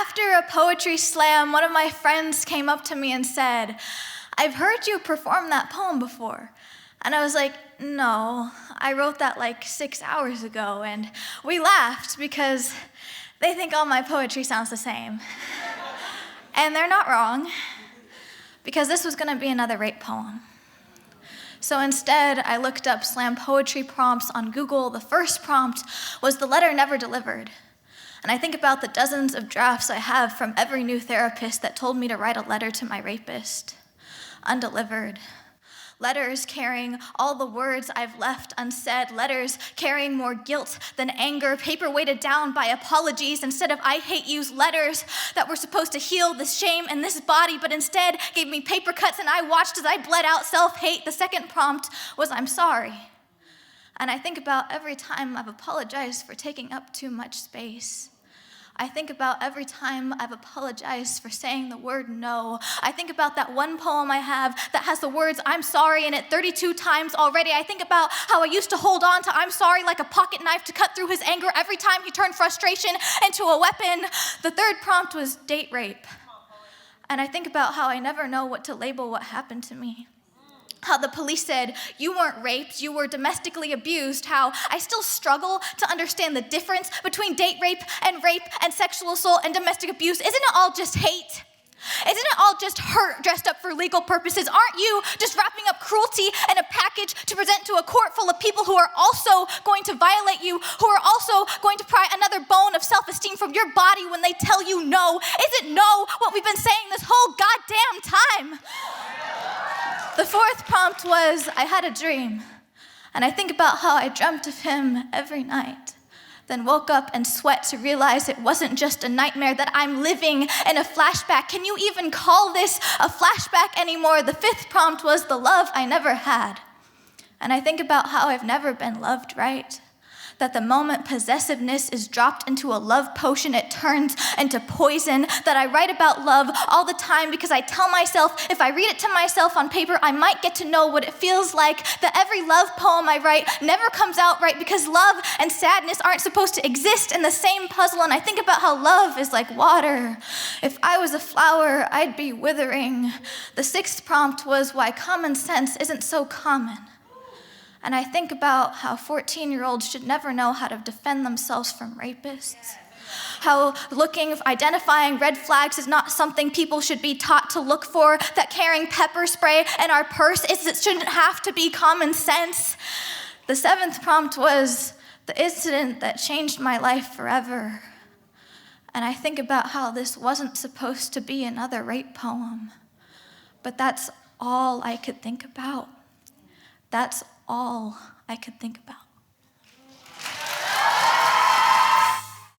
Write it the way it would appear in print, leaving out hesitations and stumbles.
After a poetry slam, one of my friends came up to me and said, "I've heard you perform that poem before." And I was like, "No, I wrote that like 6 hours ago." And we laughed because they think all my poetry sounds the same. And they're not wrong, because this was gonna be another rape poem. So instead, I looked up slam poetry prompts on Google. The first prompt was "the letter never delivered." And I think about the dozens of drafts I have from every new therapist that told me to write a letter to my rapist. Undelivered. Letters carrying all the words I've left unsaid. Letters carrying more guilt than anger. Paper weighted down by apologies instead of "I hate you's." Letters that were supposed to heal this shame in this body, but instead gave me paper cuts and I watched as I bled out self-hate. The second prompt was "I'm sorry." And I think about every time I've apologized for taking up too much space. I think about every time I've apologized for saying the word no. I think about that one poem I have that has the words "I'm sorry" in it 32 times already. I think about how I used to hold on to "I'm sorry" like a pocket knife to cut through his anger every time he turned frustration into a weapon. The third prompt was date rape. And I think about how I never know what to label what happened to me. How the police said, "You weren't raped, you were domestically abused." How I still struggle to understand the difference between date rape and sexual assault and domestic abuse. Isn't it all just hate? Isn't it all just hurt dressed up for legal purposes? Aren't you just wrapping up cruelty in a package to present to a court full of people who are also going to violate you, who are also going to pry another bone of self-esteem from your body when they tell you no? Isn't no what we've been saying this whole goddamn time? The fourth prompt was "I had a dream." And I think about how I dreamt of him every night, then woke up and sweat to realize it wasn't just a nightmare, that I'm living in a flashback. Can you even call this a flashback anymore? The fifth prompt was "the love I never had." And I think about how I've never been loved right. That the moment possessiveness is dropped into a love potion, it turns into poison. That I write about love all the time because I tell myself if I read it to myself on paper, I might get to know what it feels like. That every love poem I write never comes out right because love and sadness aren't supposed to exist in the same puzzle. And I think about how love is like water. If I was a flower, I'd be withering. The sixth prompt was why common sense isn't so common. And I think about how 14-year-olds should never know how to defend themselves from rapists. How identifying red flags is not something people should be taught to look for. That carrying pepper spray in our purse shouldn't have to be common sense. The seventh prompt was the incident that changed my life forever. And I think about how this wasn't supposed to be another rape poem. But that's all I could think about. That's all I could think about.